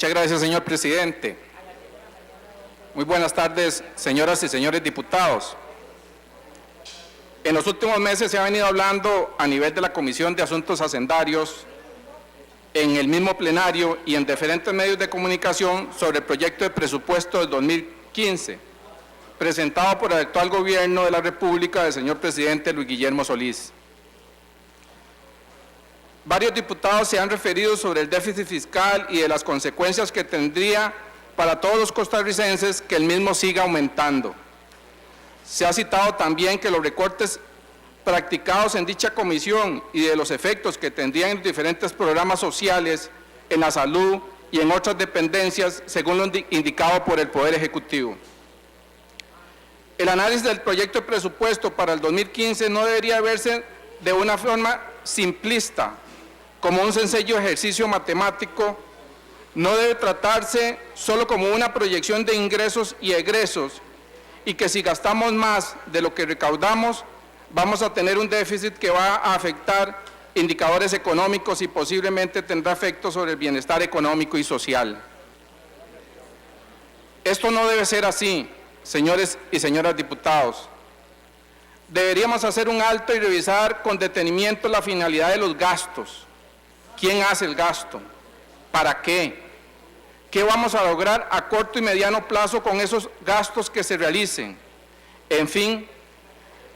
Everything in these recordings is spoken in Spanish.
Muchas gracias, señor presidente. Muy buenas tardes, señoras y señores diputados. En los últimos meses se ha venido hablando a nivel de la Comisión de Asuntos Hacendarios, en el mismo plenario y en diferentes medios de comunicación sobre el proyecto de presupuesto del 2015, presentado por el actual gobierno de la República del señor presidente Luis Guillermo Solís. Varios diputados se han referido sobre el déficit fiscal y de las consecuencias que tendría para todos los costarricenses que el mismo siga aumentando. Se ha citado también que los recortes practicados en dicha comisión y de los efectos que tendrían en diferentes programas sociales, en la salud y en otras dependencias, según lo indicado por el Poder Ejecutivo. El análisis del proyecto de presupuesto para el 2015 no debería verse de una forma simplista, como un sencillo ejercicio matemático. No debe tratarse solo como una proyección de ingresos y egresos, y que si gastamos más de lo que recaudamos, vamos a tener un déficit que va a afectar indicadores económicos y posiblemente tendrá efectos sobre el bienestar económico y social. Esto no debe ser así, señores y señoras diputados. Deberíamos hacer un alto y revisar con detenimiento la finalidad de los gastos. ¿Quién hace el gasto? ¿Para qué? ¿Qué vamos a lograr a corto y mediano plazo con esos gastos que se realicen? En fin,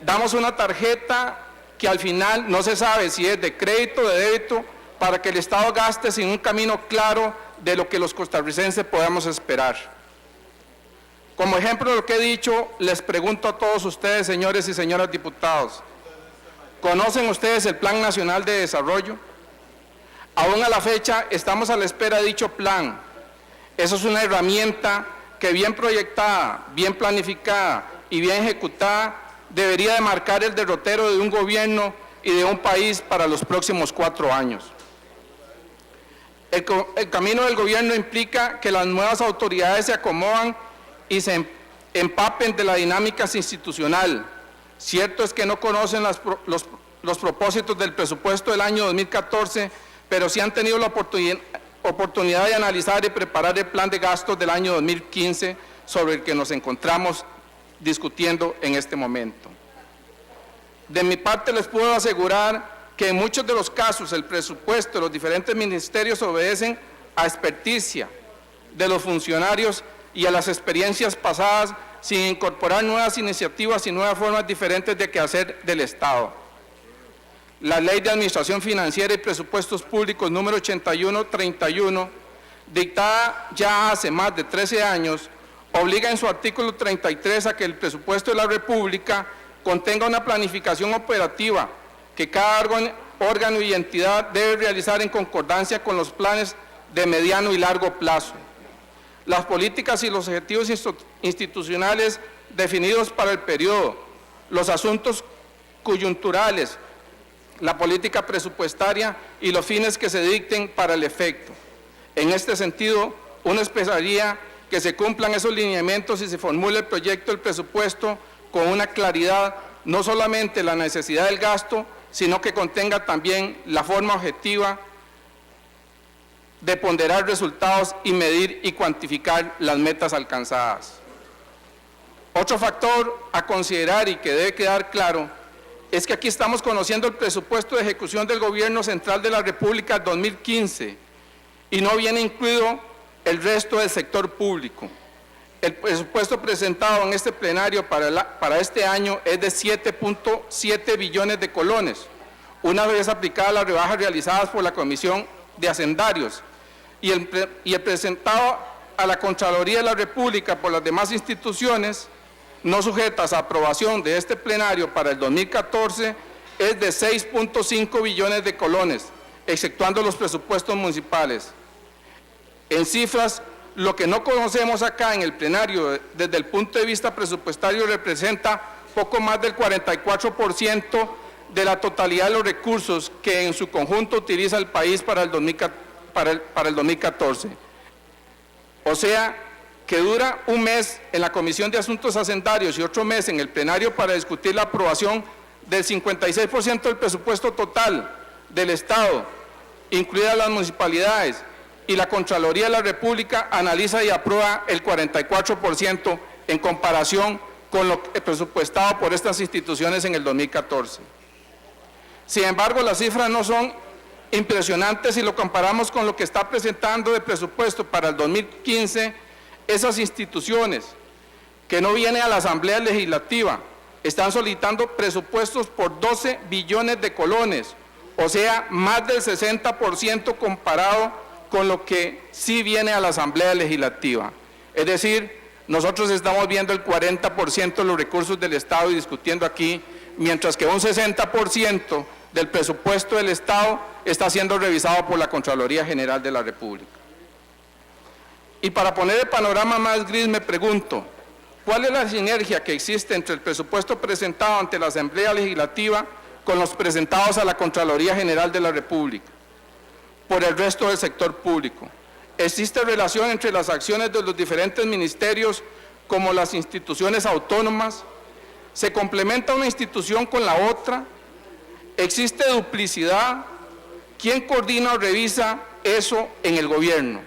damos una tarjeta que al final no se sabe si es de crédito o de débito, para que el Estado gaste sin un camino claro de lo que los costarricenses podamos esperar. Como ejemplo de lo que he dicho, les pregunto a todos ustedes, señores y señoras diputados, ¿conocen ustedes el Plan Nacional de Desarrollo? Aún a la fecha estamos a la espera de dicho plan. Eso es una herramienta que bien proyectada, bien planificada y bien ejecutada debería de marcar el derrotero de un gobierno y de un país para los próximos 4 años. El camino del gobierno implica que las nuevas autoridades se acomodan y se empapen de la dinámica institucional. Cierto es que no conocen los propósitos del presupuesto del año 2014, pero sí han tenido la oportunidad de analizar y preparar el plan de gastos del año 2015 sobre el que nos encontramos discutiendo en este momento. De mi parte les puedo asegurar que en muchos de los casos el presupuesto de los diferentes ministerios obedecen a experticia de los funcionarios y a las experiencias pasadas, sin incorporar nuevas iniciativas y nuevas formas diferentes de quehacer del Estado. La Ley de Administración Financiera y Presupuestos Públicos número 8131, dictada ya hace más de 13 años, obliga en su artículo 33 a que el presupuesto de la República contenga una planificación operativa que cada órgano y entidad debe realizar en concordancia con los planes de mediano y largo plazo. Las políticas y los objetivos institucionales definidos para el periodo, los asuntos coyunturales, la política presupuestaria y los fines que se dicten para el efecto. En este sentido, uno esperaría que se cumplan esos lineamientos y se formule el proyecto del presupuesto con una claridad, no solamente la necesidad del gasto, sino que contenga también la forma objetiva de ponderar resultados y medir y cuantificar las metas alcanzadas. Otro factor a considerar y que debe quedar claro es que aquí estamos conociendo el presupuesto de ejecución del Gobierno Central de la República 2015 y no viene incluido el resto del sector público. El presupuesto presentado en este plenario para este año es de 7.7 billones de colones, una vez aplicadas las rebajas realizadas por la Comisión de Hacendarios, y el presentado a la Contraloría de la República por las demás instituciones no sujetas a aprobación de este plenario para el 2014 es de 6.5 billones de colones, exceptuando los presupuestos municipales. En cifras, lo que no conocemos acá en el plenario desde el punto de vista presupuestario representa poco más del 44% de la totalidad de los recursos que en su conjunto utiliza el país para el 2014. O sea, que dura un mes en la Comisión de Asuntos Hacendarios y otro mes en el plenario para discutir la aprobación del 56% del presupuesto total del Estado, incluidas las municipalidades, y la Contraloría de la República analiza y aprueba el 44% en comparación con lo presupuestado por estas instituciones en el 2014. Sin embargo, las cifras no son impresionantes si lo comparamos con lo que está presentando de presupuesto para el 2015 esas instituciones que no vienen a la Asamblea Legislativa. Están solicitando presupuestos por 12 billones de colones, o sea, más del 60% comparado con lo que sí viene a la Asamblea Legislativa. Es decir, nosotros estamos viendo el 40% de los recursos del Estado y discutiendo aquí, mientras que un 60% del presupuesto del Estado está siendo revisado por la Contraloría General de la República. Y para poner el panorama más gris me pregunto, ¿cuál es la sinergia que existe entre el presupuesto presentado ante la Asamblea Legislativa con los presentados a la Contraloría General de la República por el resto del sector público? ¿Existe relación entre las acciones de los diferentes ministerios como las instituciones autónomas? ¿Se complementa una institución con la otra? ¿Existe duplicidad? ¿Quién coordina o revisa eso en el gobierno?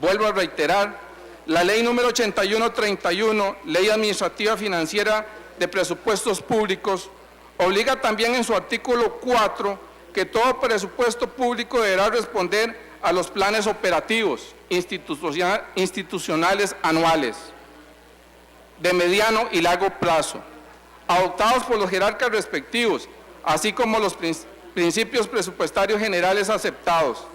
Vuelvo a reiterar, la ley número 8131, Ley Administrativa Financiera de Presupuestos Públicos, obliga también en su artículo 4 que todo presupuesto público deberá responder a los planes operativos institucionales anuales de mediano y largo plazo, adoptados por los jerarcas respectivos, así como los principios presupuestarios generales aceptados.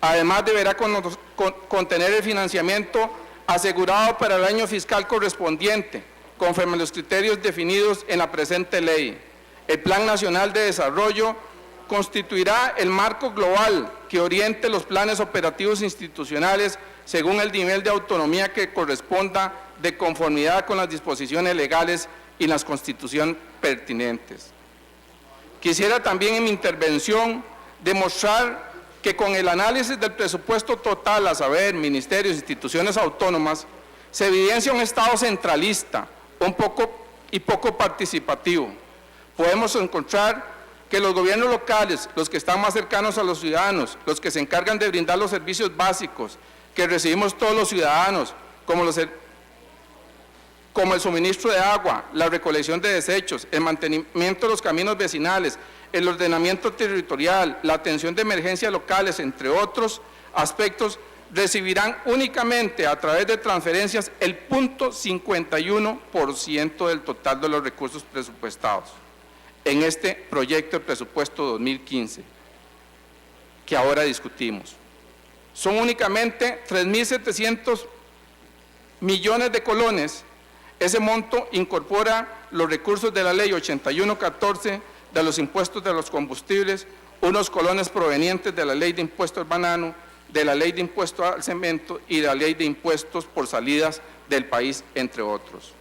Además, deberá contener el financiamiento asegurado para el año fiscal correspondiente, conforme a los criterios definidos en la presente ley. El Plan Nacional de Desarrollo constituirá el marco global que oriente los planes operativos institucionales según el nivel de autonomía que corresponda de conformidad con las disposiciones legales y las constituciones pertinentes. Quisiera también en mi intervención demostrar que con el análisis del presupuesto total, a saber, ministerios, instituciones autónomas, se evidencia un Estado centralista, poco participativo. Podemos encontrar que los gobiernos locales, los que están más cercanos a los ciudadanos, los que se encargan de brindar los servicios básicos que recibimos todos los ciudadanos, como el suministro de agua, la recolección de desechos, el mantenimiento de los caminos vecinales, el ordenamiento territorial, la atención de emergencias locales, entre otros aspectos, recibirán únicamente a través de transferencias el 0.51% del total de los recursos presupuestados en este proyecto de presupuesto 2015 que ahora discutimos. Son únicamente 3.700 millones de colones. Ese monto incorpora los recursos de la ley 8114 de los impuestos de los combustibles, unos colones provenientes de la ley de impuesto al banano, de la ley de impuesto al cemento y de la ley de impuestos por salidas del país, entre otros.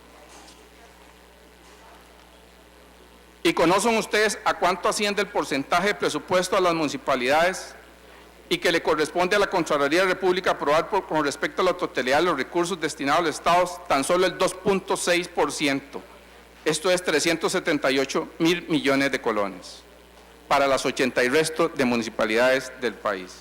¿Y conocen ustedes a cuánto asciende el porcentaje de presupuesto a las municipalidades y que le corresponde a la Contraloría de la República aprobar con respecto a la totalidad de los recursos destinados al Estado? Tan solo el 2.6%. Esto es 378.000 millones de colones para las 80 y resto de municipalidades del país.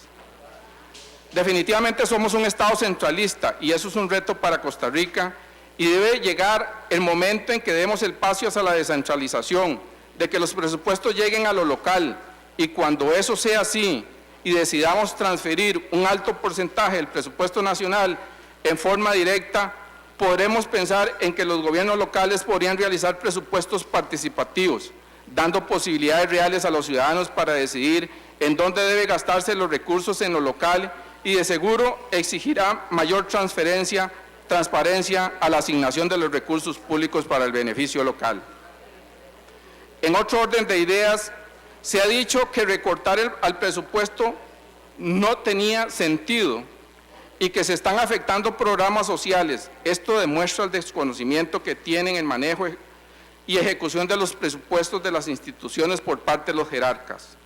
Definitivamente somos un Estado centralista y eso es un reto para Costa Rica y debe llegar el momento en que demos el paso hacia la descentralización, de que los presupuestos lleguen a lo local y cuando eso sea así y decidamos transferir un alto porcentaje del presupuesto nacional en forma directa, podremos pensar en que los gobiernos locales podrían realizar presupuestos participativos, dando posibilidades reales a los ciudadanos para decidir en dónde debe gastarse los recursos en lo local y de seguro exigirá mayor transparencia a la asignación de los recursos públicos para el beneficio local. En otro orden de ideas, se ha dicho que recortar al presupuesto no tenía sentido y que se están afectando programas sociales. Esto demuestra el desconocimiento que tienen en manejo y ejecución de los presupuestos de las instituciones por parte de los jerarcas.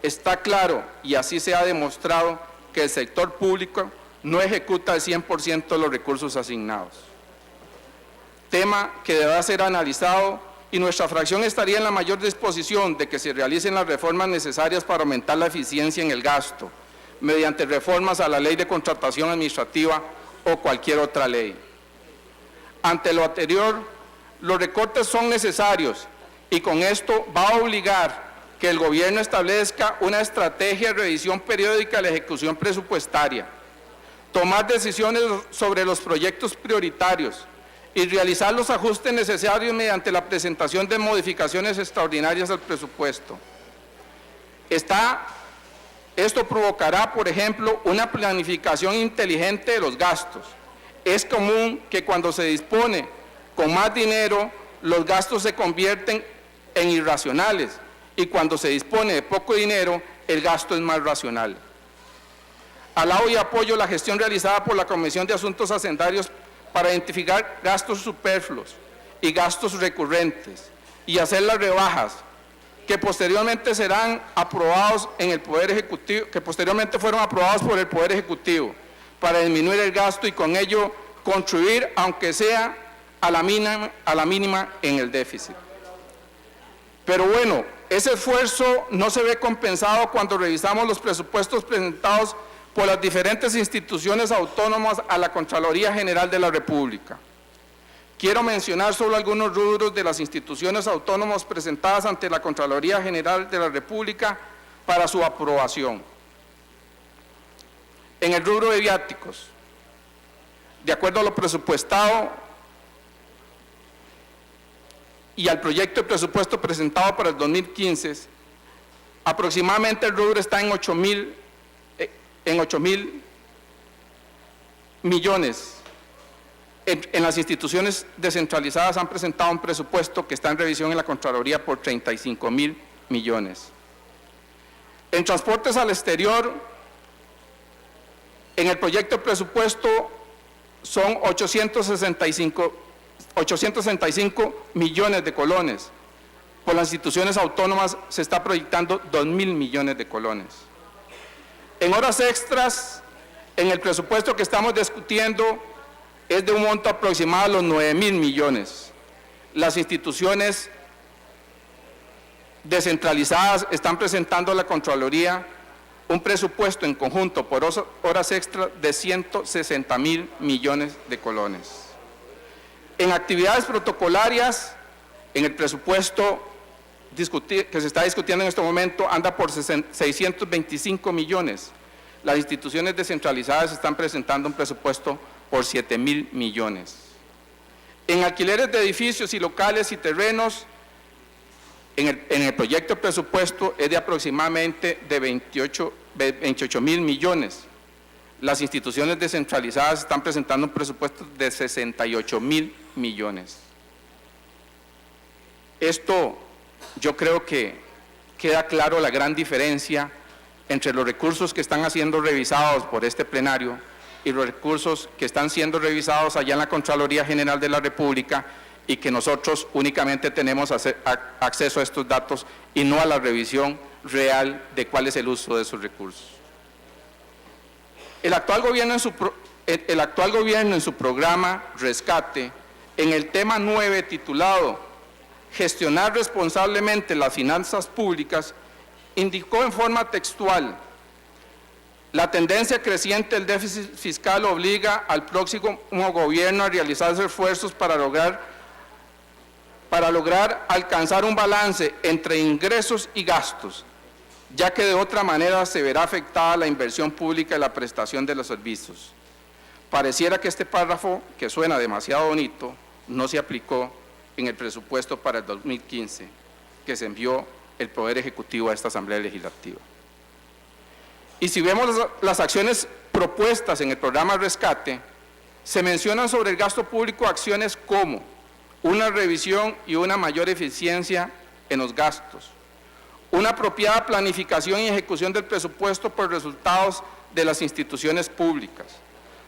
Está claro, y así se ha demostrado, que el sector público no ejecuta el 100% de los recursos asignados. Tema que deberá ser analizado y nuestra fracción estaría en la mayor disposición de que se realicen las reformas necesarias para aumentar la eficiencia en el gasto, mediante reformas a la Ley de Contratación Administrativa o cualquier otra ley. Ante lo anterior, los recortes son necesarios y con esto va a obligar que el gobierno establezca una estrategia de revisión periódica de la ejecución presupuestaria, tomar decisiones sobre los proyectos prioritarios y realizar los ajustes necesarios mediante la presentación de modificaciones extraordinarias al presupuesto. Esto provocará, por ejemplo, una planificación inteligente de los gastos. Es común que cuando se dispone con más dinero, los gastos se convierten en irracionales y cuando se dispone de poco dinero, el gasto es más racional. Alabo y apoyo la gestión realizada por la Comisión de Asuntos Hacendarios para identificar gastos superfluos y gastos recurrentes y hacer las rebajas que posteriormente serán aprobados en el Poder Ejecutivo, que posteriormente fueron aprobados por el Poder Ejecutivo para disminuir el gasto y con ello contribuir, aunque sea a la mínima en el déficit. Pero bueno, ese esfuerzo no se ve compensado cuando revisamos los presupuestos presentados por las diferentes instituciones autónomas a la Contraloría General de la República. Quiero mencionar solo algunos rubros de las instituciones autónomas presentadas ante la Contraloría General de la República para su aprobación. En el rubro de viáticos, de acuerdo a lo presupuestado y al proyecto de presupuesto presentado para el 2015, aproximadamente el rubro está en 8.000 millones. En las instituciones descentralizadas han presentado un presupuesto que está en revisión en la Contraloría por 35.000 millones. En transportes al exterior, en el proyecto de presupuesto son 865 millones de colones. Por las instituciones autónomas se está proyectando 2.000 millones de colones. En horas extras, en el presupuesto que estamos discutiendo, es de un monto aproximado a los 9.000 millones. Las instituciones descentralizadas están presentando a la Contraloría un presupuesto en conjunto por horas extras de 160.000 millones de colones. En actividades protocolarias, en el presupuesto que se está discutiendo en este momento anda por 625 millones. Las instituciones descentralizadas están presentando un presupuesto por 7.000 millones. En alquileres de edificios y locales y terrenos, en el proyecto de presupuesto es de aproximadamente de 28.000 millones. Las instituciones descentralizadas están presentando un presupuesto de 68.000 millones. Esto, yo creo que queda claro la gran diferencia entre los recursos que están siendo revisados por este plenario y los recursos que están siendo revisados allá en la Contraloría General de la República y que nosotros únicamente tenemos acceso a estos datos y no a la revisión real de cuál es el uso de esos recursos. El actual gobierno en su programa Rescate, en el tema 9 titulado Gestionar responsablemente las finanzas públicas, indicó en forma textual: la tendencia creciente del déficit fiscal obliga al próximo gobierno a realizar esfuerzos para lograr alcanzar un balance entre ingresos y gastos, ya que de otra manera se verá afectada la inversión pública y la prestación de los servicios. Pareciera que este párrafo, que suena demasiado bonito, no se aplicó en el presupuesto para el 2015, que se envió el Poder Ejecutivo a esta Asamblea Legislativa. Y si vemos las acciones propuestas en el programa Rescate, se mencionan sobre el gasto público acciones como una revisión y una mayor eficiencia en los gastos, una apropiada planificación y ejecución del presupuesto por resultados de las instituciones públicas,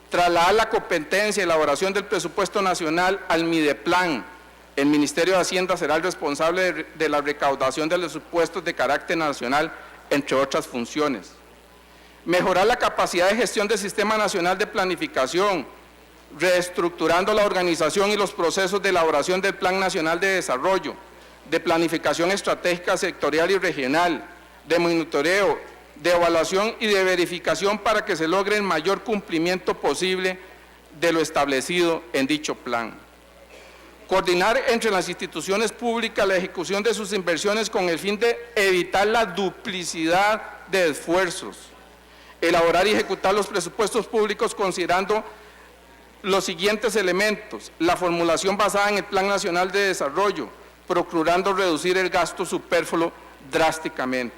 trasladar la competencia y elaboración del presupuesto nacional al Mideplan. El Ministerio de Hacienda será el responsable de la recaudación de los impuestos de carácter nacional, entre otras funciones. Mejorar la capacidad de gestión del Sistema Nacional de Planificación, reestructurando la organización y los procesos de elaboración del Plan Nacional de Desarrollo, de planificación estratégica sectorial y regional, de monitoreo, de evaluación y de verificación para que se logre el mayor cumplimiento posible de lo establecido en dicho plan. Coordinar entre las instituciones públicas la ejecución de sus inversiones con el fin de evitar la duplicidad de esfuerzos. Elaborar y ejecutar los presupuestos públicos considerando los siguientes elementos: la formulación basada en el Plan Nacional de Desarrollo, procurando reducir el gasto superfluo drásticamente.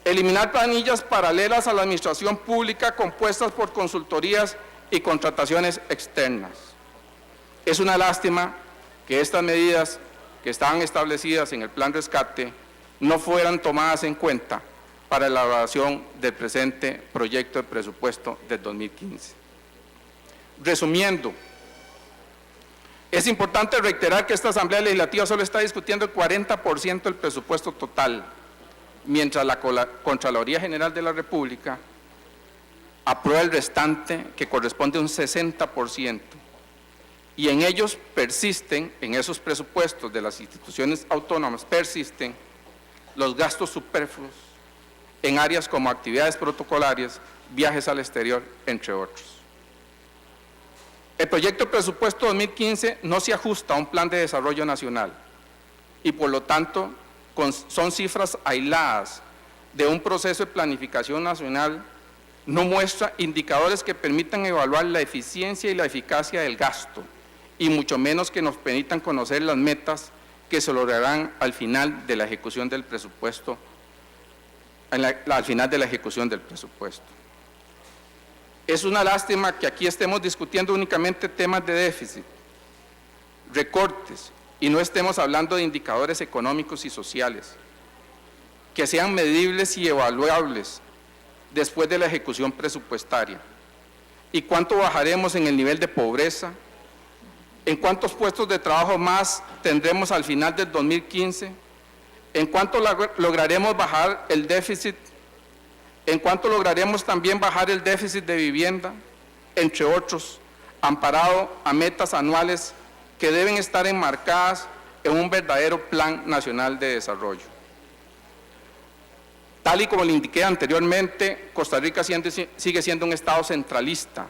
Eliminar planillas paralelas a la administración pública compuestas por consultorías y contrataciones externas. Es una lástima que estas medidas que estaban establecidas en el Plan Rescate no fueran tomadas en cuenta para la elaboración del presente proyecto de presupuesto del 2015. Resumiendo, es importante reiterar que esta Asamblea Legislativa solo está discutiendo el 40% del presupuesto total, mientras la Contraloría General de la República aprueba el restante, que corresponde a un 60%, y en ellos persisten, en esos presupuestos de las instituciones autónomas, persisten los gastos superfluos en áreas como actividades protocolarias, viajes al exterior, entre otros. El proyecto de presupuesto 2015 no se ajusta a un plan de desarrollo nacional y por lo tanto son cifras aisladas de un proceso de planificación nacional, no muestra indicadores que permitan evaluar la eficiencia y la eficacia del gasto y mucho menos que nos permitan conocer las metas que se lograrán al final de la ejecución del presupuesto, Es una lástima que aquí estemos discutiendo únicamente temas de déficit, recortes, y no estemos hablando de indicadores económicos y sociales, que sean medibles y evaluables después de la ejecución presupuestaria. ¿Y cuánto bajaremos en el nivel de pobreza? ¿En cuántos puestos de trabajo más tendremos al final del 2015? ¿En cuánto lograremos bajar el déficit? ¿En cuánto lograremos también bajar el déficit de vivienda? Entre otros, amparado a metas anuales que deben estar enmarcadas en un verdadero Plan Nacional de Desarrollo. Tal y como le indiqué anteriormente, Costa Rica sigue siendo un Estado centralista,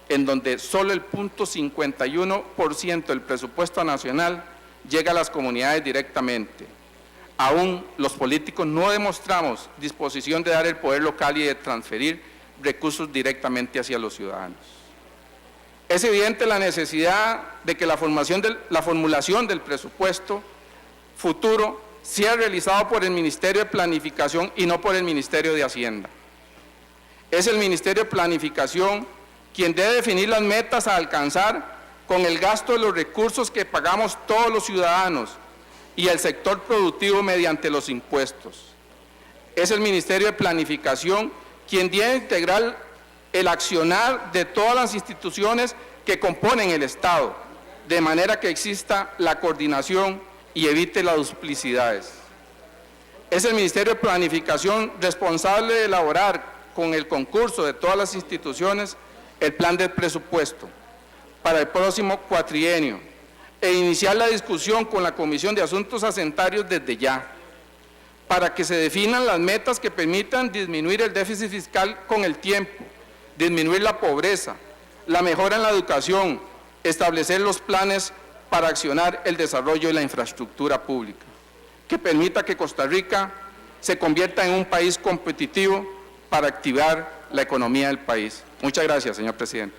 en donde solo el 0.51% del presupuesto nacional llega a las comunidades directamente. Aún los políticos no demostramos disposición de dar el poder local y de transferir recursos directamente hacia los ciudadanos. Es evidente la necesidad de que la formulación del presupuesto futuro sea realizado por el Ministerio de Planificación y no por el Ministerio de Hacienda. Es el Ministerio de Planificación quien debe definir las metas a alcanzar con el gasto de los recursos que pagamos todos los ciudadanos y el sector productivo mediante los impuestos. Es el Ministerio de Planificación quien debe integrar el accionar de todas las instituciones que componen el Estado, de manera que exista la coordinación y evite las duplicidades. Es el Ministerio de Planificación responsable de elaborar con el concurso de todas las instituciones el plan del presupuesto para el próximo cuatrienio e iniciar la discusión con la Comisión de Asuntos Hacendarios desde ya, para que se definan las metas que permitan disminuir el déficit fiscal con el tiempo, disminuir la pobreza, la mejora en la educación, establecer los planes para accionar el desarrollo de la infraestructura pública, que permita que Costa Rica se convierta en un país competitivo para activar la economía del país. Muchas gracias, señor presidente.